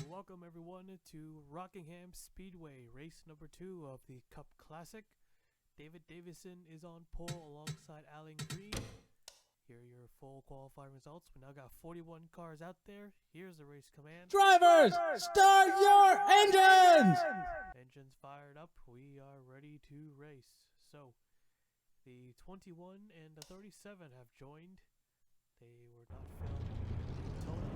Welcome everyone to Rockingham Speedway, race number 2 of the Cup Classic. David Davison is on pole alongside Alan Green. Here are your full qualifying results. We now got 41 cars out there. Here's the race command. Drivers, start your engines! Engines fired up. We are ready to race. So, the 21 and the 37 have joined. They were not filmed in Daytona.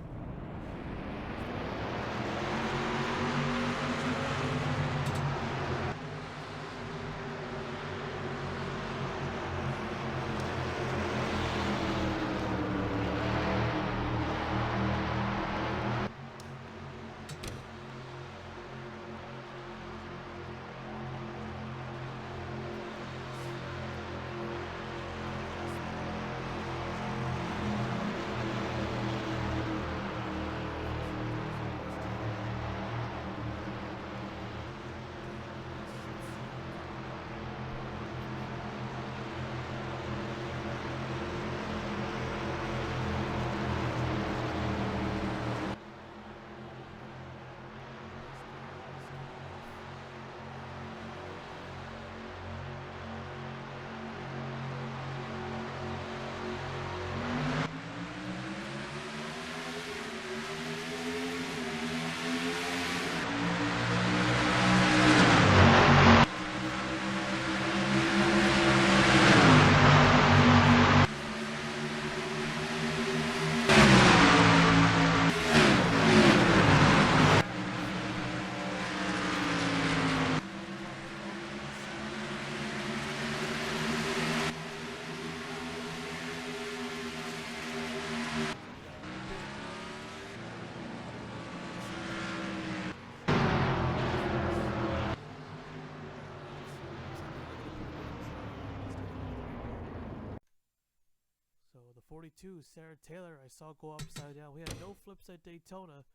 So the 42, Sarah Taylor, I saw go upside down. We had no flips at Daytona,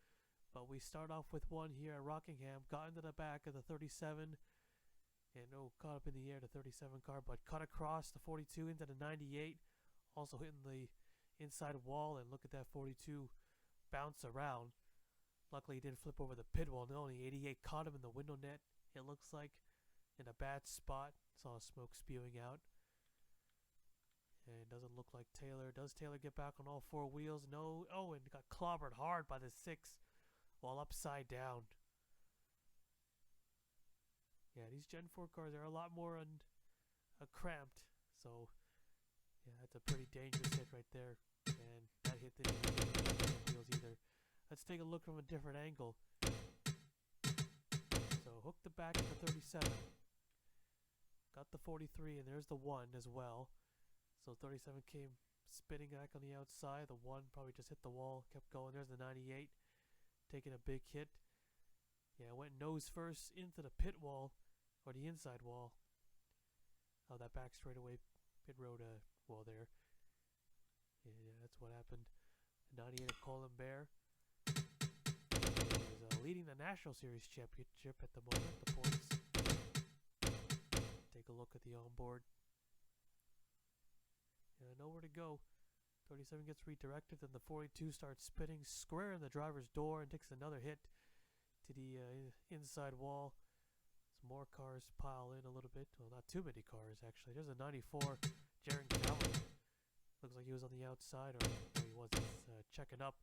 but we start off with one here at Rockingham. Got into the back of the 37, and caught up in the air the 37 car, but cut across the 42 into the 98, also hitting the inside wall. And look at that 42 bounce around. Luckily, he didn't flip over the pit wall. No, the 88 caught him in the window net. It looks like in a bad spot. Saw smoke spewing out. And it doesn't look like Taylor. Does Taylor get back on all four wheels? No. Oh, and got clobbered hard by the 6 while upside down. Yeah, these Gen 4 cars are a lot more cramped. So, yeah, that's a pretty dangerous hit right there. And that hit the wheels either. Let's take a look from a different angle. So, hook the back of the 37. Got the 43, and there's the 1 as well. So 37 came spinning back on the outside. The 1 probably just hit the wall, kept going. There's the 98 taking a big hit. Yeah, went nose first into the pit wall, or the inside wall. Oh, that back straightaway pit road wall there. Yeah, that's what happened. 98 at Colin Bear is leading the National Series Championship at the moment, the points. Take a look at the onboard. Nowhere to go. 37 gets redirected, and the 42 starts spinning square in the driver's door and takes another hit to the inside wall. Some more cars pile in a little bit. Well, not too many cars, actually. There's a 94, Jaron Calvin. Looks like he was on the outside, or he wasn't checking up.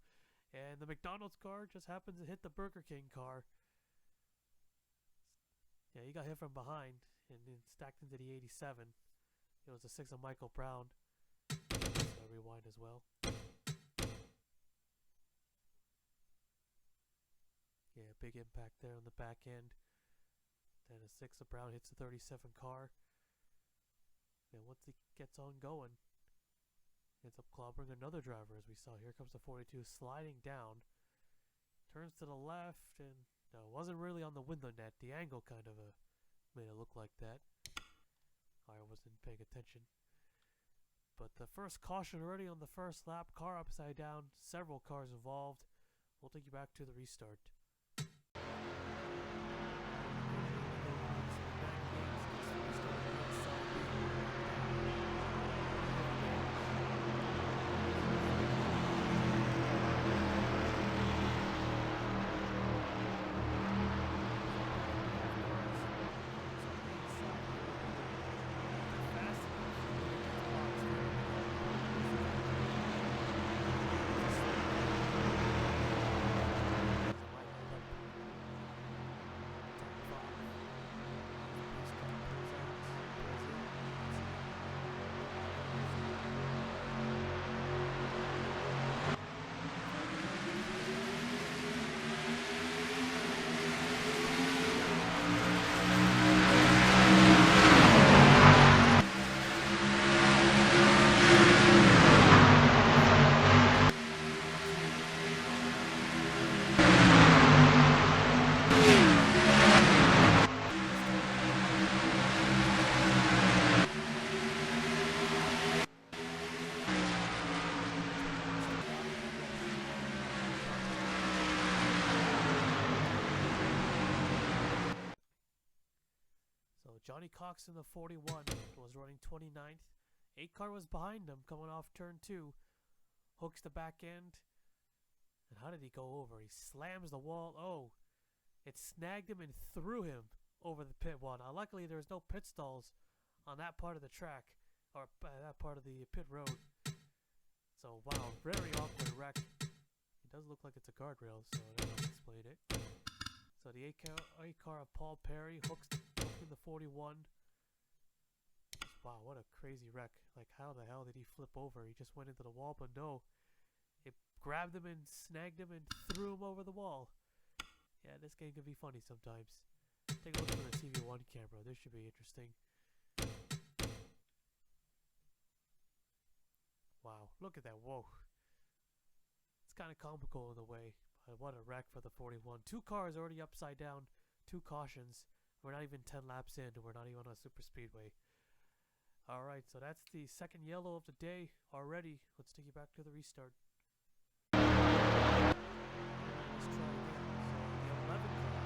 And the McDonald's car just happens to hit the Burger King car. Yeah, he got hit from behind and then stacked into the 87. It was a 6 of Michael Brown. Rewind as well. Yeah, big impact there on the back end. Then a 6 of Brown hits the 37 car. And once he gets on going, ends up clobbering another driver, as we saw. Here comes the 42 sliding down. Turns to the left, and no, it wasn't really on the window net. The angle kind of made it look like that. I wasn't paying attention. But the first caution already on the first lap, car upside down, several cars involved. We'll take you back to the restart. Johnny Cox in the 41 was running 29th. 8 car was behind him coming off turn 2. Hooks the back end. And how did he go over? He slams the wall. Oh, it snagged him and threw him over the pit wall. Now, luckily, there was no pit stalls on that part of the track, or that part of the pit road. So, wow, very awkward wreck. It does look like it's a guardrail, so I don't know how to explain it. So the 8 car of Paul Perry hooking the 41. Wow, what a crazy wreck. Like, how the hell did he flip over? He just went into the wall, but no. It grabbed him and snagged him and threw him over the wall. Yeah, this game can be funny sometimes. Take a look at the TV1 camera. This should be interesting. Wow, look at that. Whoa. It's kind of comical in a way. But what a wreck for the 41. 2 cars already upside down. 2 cautions. We're not even 10 laps in, and we're not even on a super speedway. Alright, so that's the second yellow of the day already. Let's take you back to the restart. Let's try again. So the 11 car.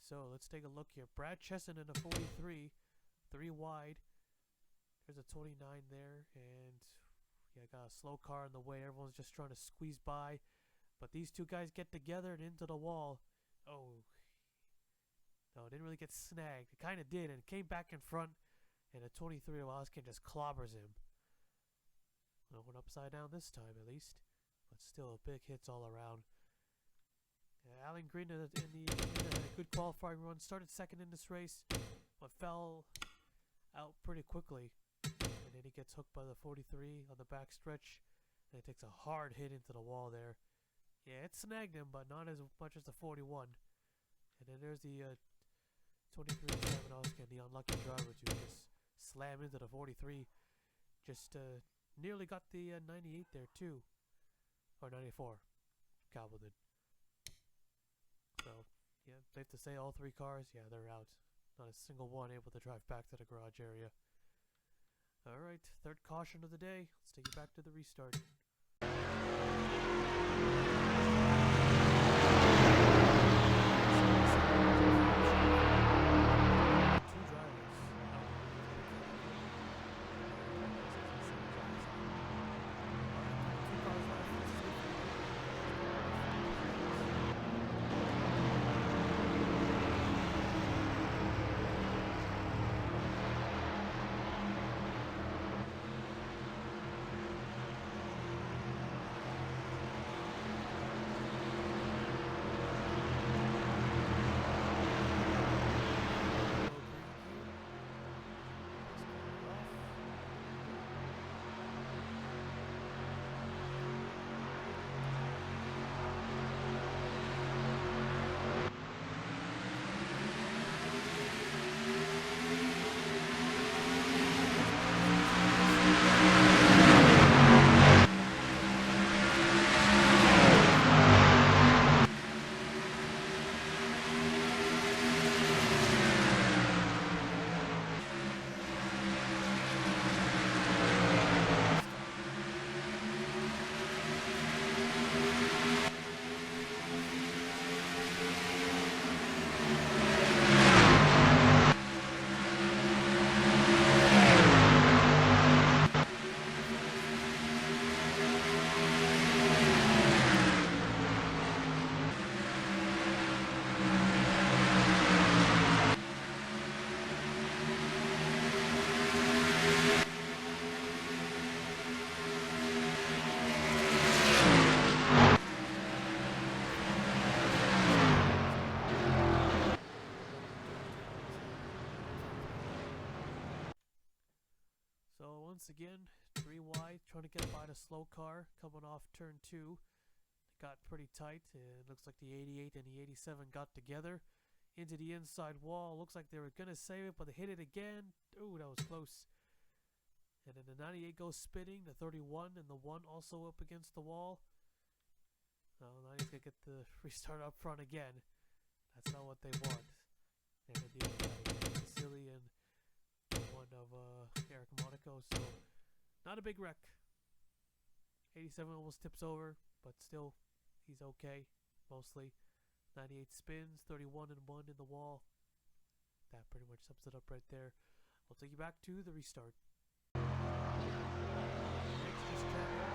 So let's take a look here. Brad Chesson in a 43, 3 wide. There's a 29 there, and yeah, got a slow car in the way. Everyone's just trying to squeeze by, but these two guys get together and into the wall. Oh, no, it didn't really get snagged. It kind of did, and it came back in front, and a 23 of Oskin just clobbers him. Well, went upside down this time at least, but still big hits all around. Alan Green in a good qualifying run, started second in this race, but fell out pretty quickly. And then he gets hooked by the 43 on the back stretch, and he takes a hard hit into the wall there. Yeah, it snagged him, but not as much as the 41. And then there's the 23 Simon Oskin, the unlucky driver, to just slam into the 43. Just nearly got the 98 there too, or 94. Gobbled it. So, yeah, safe to say all 3 cars, yeah, they're out. Not a single one able to drive back to the garage area. Alright, third caution of the day. Let's take you back to the restart. once again, 3 wide, trying to get by the slow car coming off turn 2. Got pretty tight, and it looks like the 88 and the 87 got together into the inside wall. Looks like they were going to save it, but they hit it again. Ooh, that was close. And then the 98 goes spinning, the 31 and the 1 also up against the wall. No, 90's going to get the restart up front again. That's not what they want. They're going to deal with Vasily and one of Eric Monaco, so not a big wreck. 87 almost tips over, but still, he's okay, mostly. 98 spins, 31 and 1 in the wall. That pretty much sums it up right there. I'll take you back to the restart. Next, just turned off.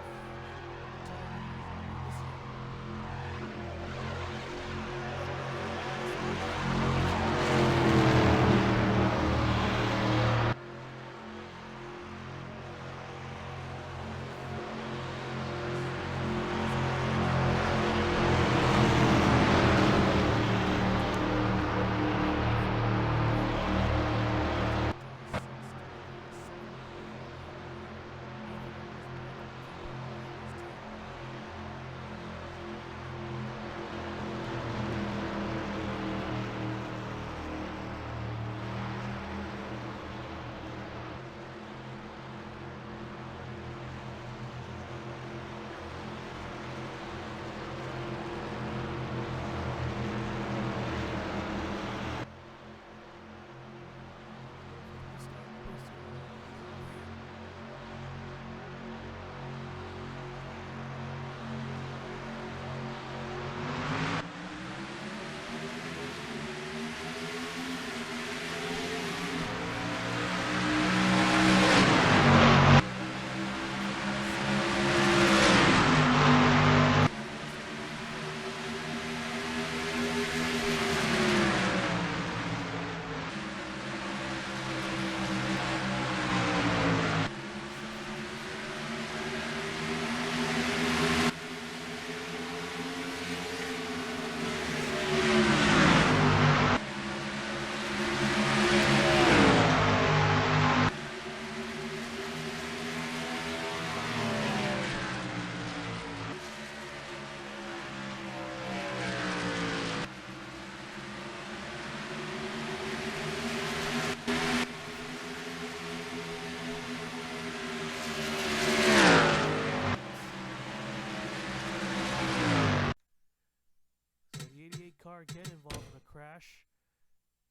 Again involved in a crash.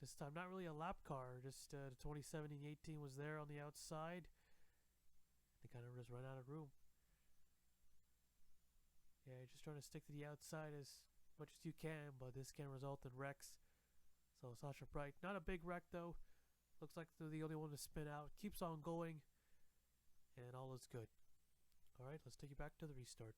This time not really a lap car, just the 27 and 18 was there on the outside. They kind of just run out of room. Yeah, you're just trying to stick to the outside as much as you can, but this can result in wrecks. So Sasha Bright, not a big wreck though. Looks like they're the only one to spin out. Keeps on going, and all is good. Alright, let's take you back to the restart.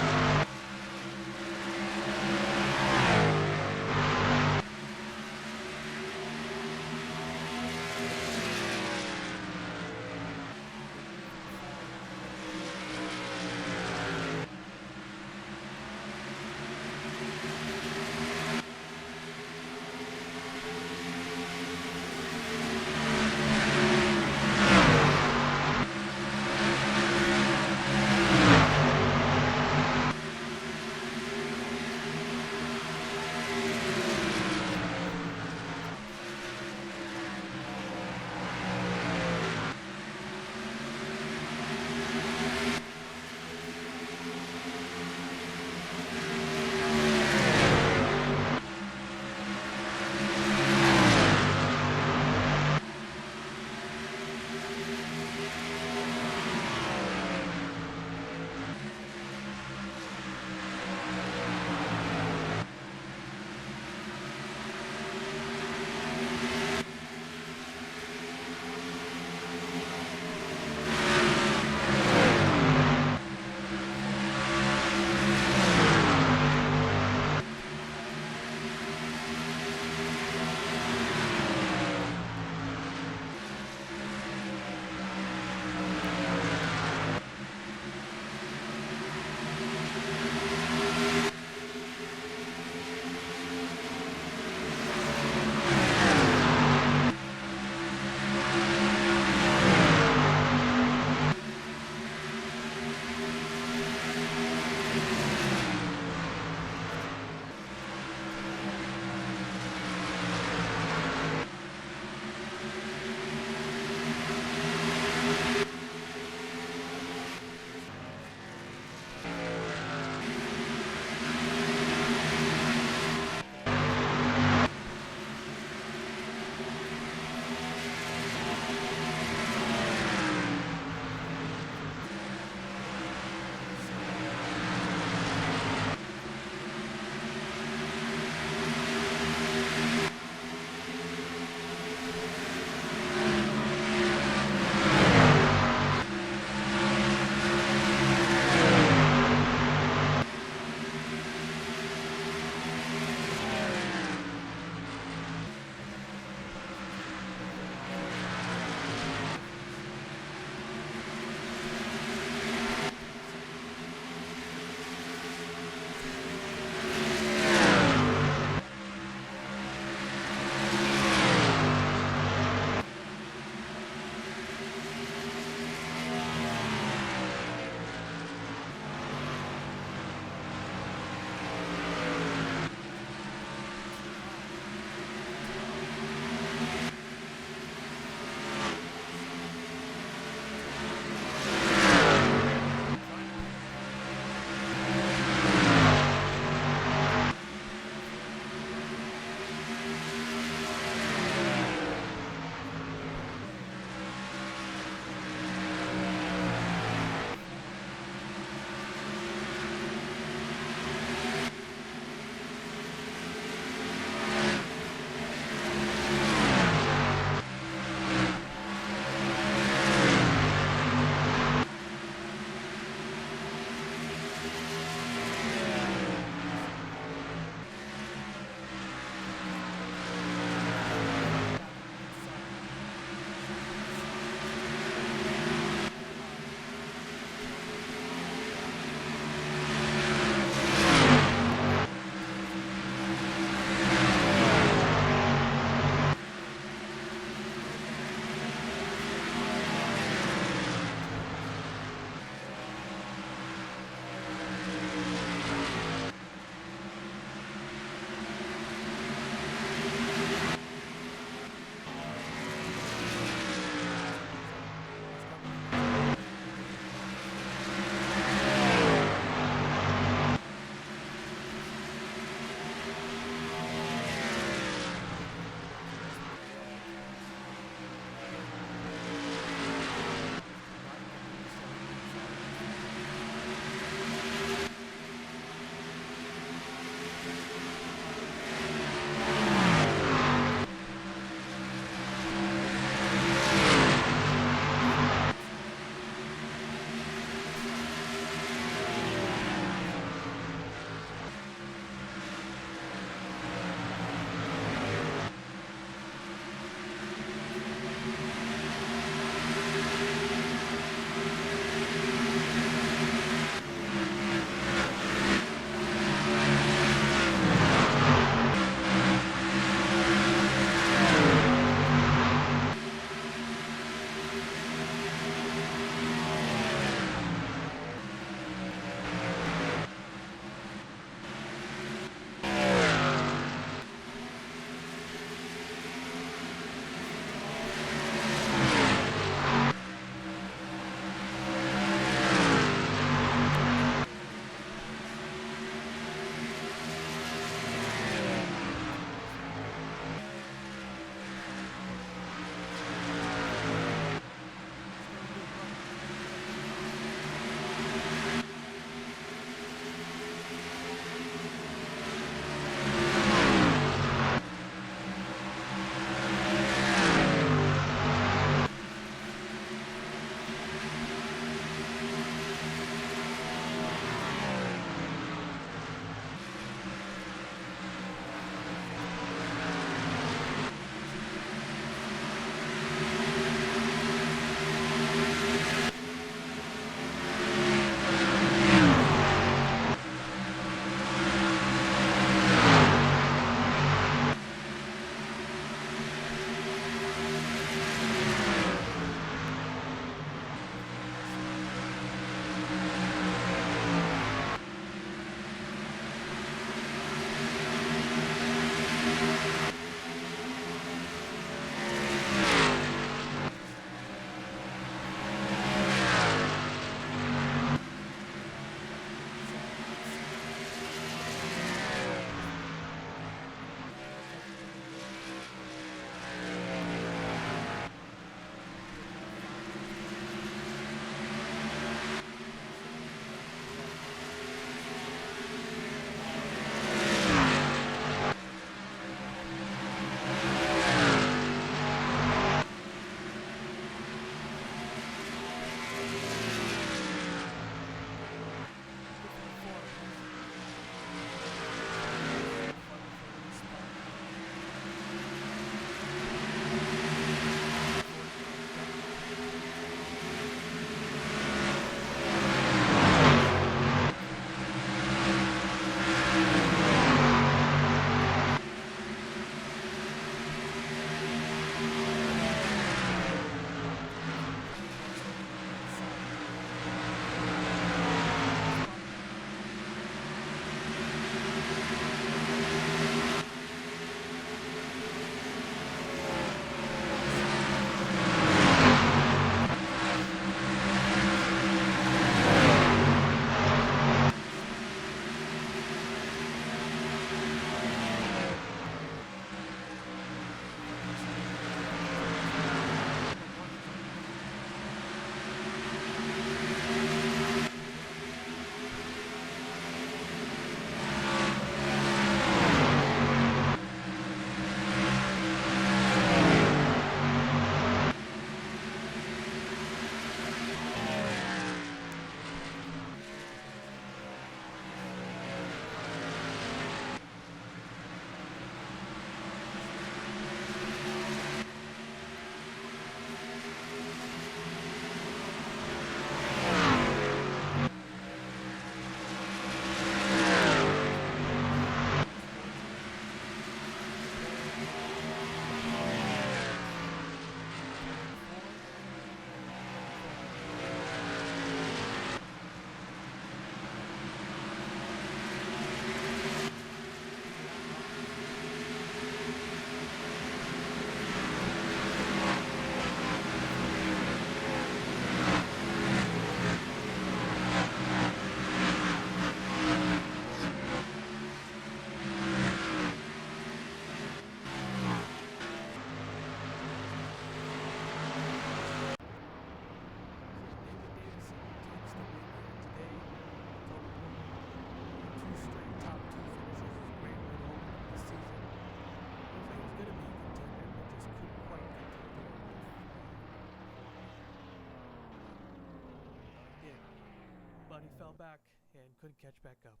he fell back and couldn't catch back up.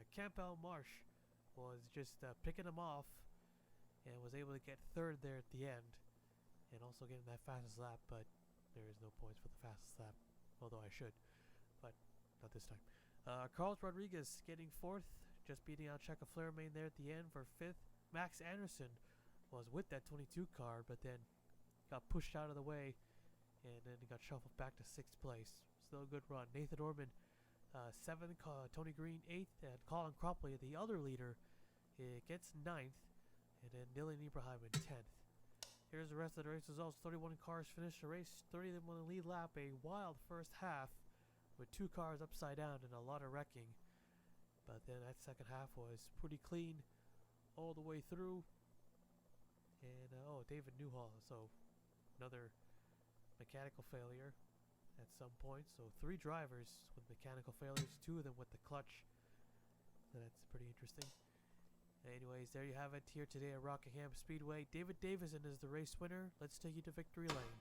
Campbell Marsh was just picking him off and was able to get third there at the end and also getting that fastest lap, but there is no points for the fastest lap, although I should, but not this time. Carlos Rodriguez getting fourth, just beating out Checo Flairmain there at the end for fifth. Max Anderson was with that 22 car, but then got pushed out of the way and then got shuffled back to sixth place. Still a good run. Nathan Orban, seventh. Tony Green, eighth. And Colin Cropley, the other leader, gets ninth. And then Dylan Ibrahim in 10th. Here's the rest of the race results. 31 cars finished the race. 30 of them on the lead lap. A wild first half with 2 cars upside down and a lot of wrecking. But then that second half was pretty clean all the way through. And, David Newhall. So, another mechanical failure at some point. So 3 drivers with mechanical failures, 2 of them with the clutch. So that's pretty interesting. Anyways, there you have it here today at Rockingham Speedway. David Davison is the race winner. Let's take you to victory lane.